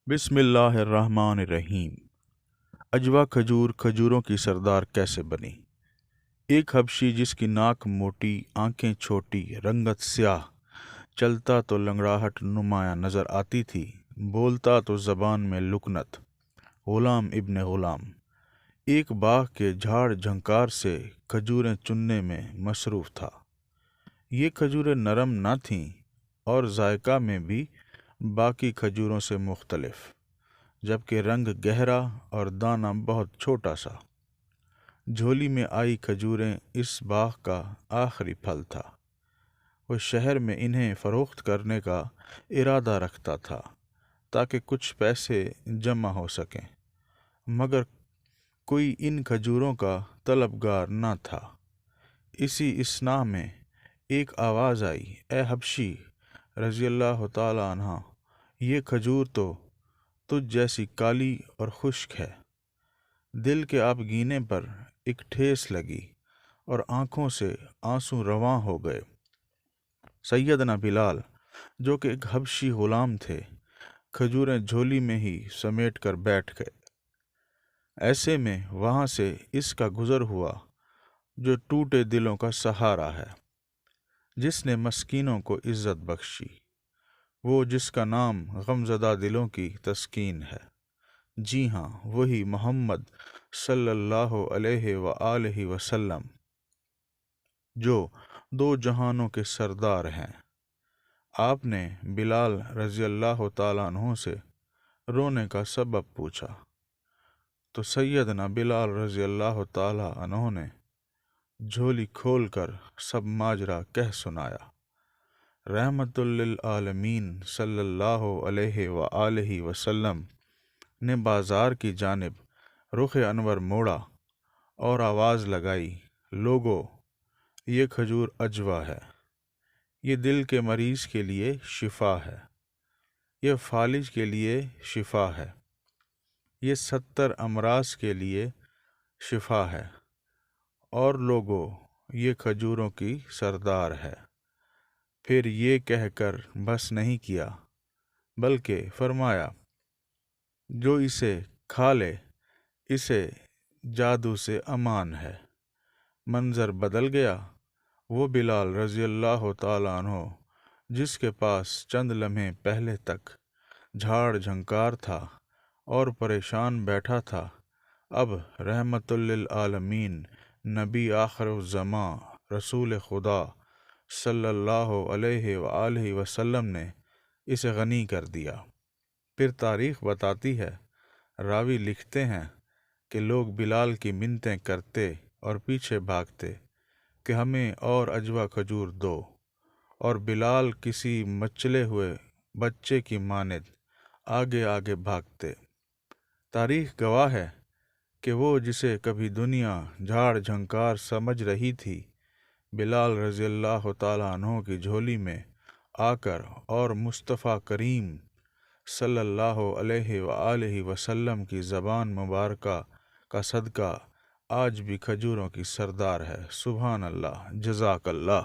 بسم اللہ الرحمن الرحیم۔ اجوا کھجور کھجوروں کی سردار کیسے بنی؟ ایک حبشی جس کی ناک موٹی، آنکھیں چھوٹی، رنگت سیاہ، چلتا تو لنگڑاہٹ نمایاں نظر آتی تھی، بولتا تو زبان میں لکنت، غلام ابن غلام، ایک باغ کے جھاڑ جھنکار سے کھجوریں چننے میں مصروف تھا۔ یہ کھجوریں نرم نہ تھیں اور ذائقہ میں بھی باقی کھجوروں سے مختلف، جبکہ رنگ گہرا اور دانہ بہت چھوٹا سا۔ جھولی میں آئی کھجوریں اس باغ کا آخری پھل تھا۔ وہ شہر میں انہیں فروخت کرنے کا ارادہ رکھتا تھا تاکہ کچھ پیسے جمع ہو سکیں، مگر کوئی ان کھجوروں کا طلبگار نہ تھا۔ اسی اثنا میں ایک آواز آئی، اے حبشی رضی اللہ تعالیٰ عنہ، یہ کھجور تو تجھ جیسی کالی اور خشک ہے۔ دل کے آب گینے پر ایک ٹھیس لگی اور آنکھوں سے آنسو رواں ہو گئے۔ سیدنا بلال، جو کہ ایک حبشی غلام تھے، کھجوریں جھولی میں ہی سمیٹ کر بیٹھ گئے۔ ایسے میں وہاں سے اس کا گزر ہوا جو ٹوٹے دلوں کا سہارا ہے، جس نے مسکینوں کو عزت بخشی، وہ جس کا نام غمزدہ دلوں کی تسکین ہے۔ جی ہاں، وہی محمد صلی اللہ علیہ وآلہ وسلم، جو دو جہانوں کے سردار ہیں۔ آپ نے بلال رضی اللہ تعالیٰ عنہ سے رونے کا سبب پوچھا تو سیدنا بلال رضی اللہ تعالیٰ عنہ نے جھولی کھول کر سب ماجرا کہہ سنایا۔ رحمت للعالمین صلی اللہ علیہ وآلہ وسلم نے بازار کی جانب رخ انور موڑا اور آواز لگائی، لوگو، یہ کھجور اجوا ہے، یہ دل کے مریض کے لیے شفا ہے، یہ فالج کے لیے شفا ہے، یہ 70 امراض کے لیے شفا ہے، اور لوگو، یہ کھجوروں کی سردار ہے۔ پھر یہ کہہ کر بس نہیں کیا، بلکہ فرمایا، جو اسے کھا لے اسے جادو سے امان ہے۔ منظر بدل گیا۔ وہ بلال رضی اللہ تعالیٰ عنہ، جس کے پاس چند لمحے پہلے تک جھاڑ جھنکار تھا اور پریشان بیٹھا تھا، اب رحمت للعالمین نبی آخر الزماں رسول خدا صلی اللہ علیہ وآلہ وسلم نے اسے غنی کر دیا۔ پھر تاریخ بتاتی ہے، راوی لکھتے ہیں کہ لوگ بلال کی منتیں کرتے اور پیچھے بھاگتے کہ ہمیں اور اجوا کھجور دو، اور بلال کسی مچلے ہوئے بچے کی مانند آگے آگے بھاگتے۔ تاریخ گواہ ہے کہ وہ جسے کبھی دنیا جھاڑ جھنکار سمجھ رہی تھی، بلال رضی اللہ تعالیٰ عنہ کی جھولی میں آ کر اور مصطفیٰ کریم صلی اللہ علیہ وآلہ وسلم کی زبان مبارکہ کا صدقہ آج بھی کھجوروں کی سردار ہے۔ سبحان اللہ، جزاک اللہ۔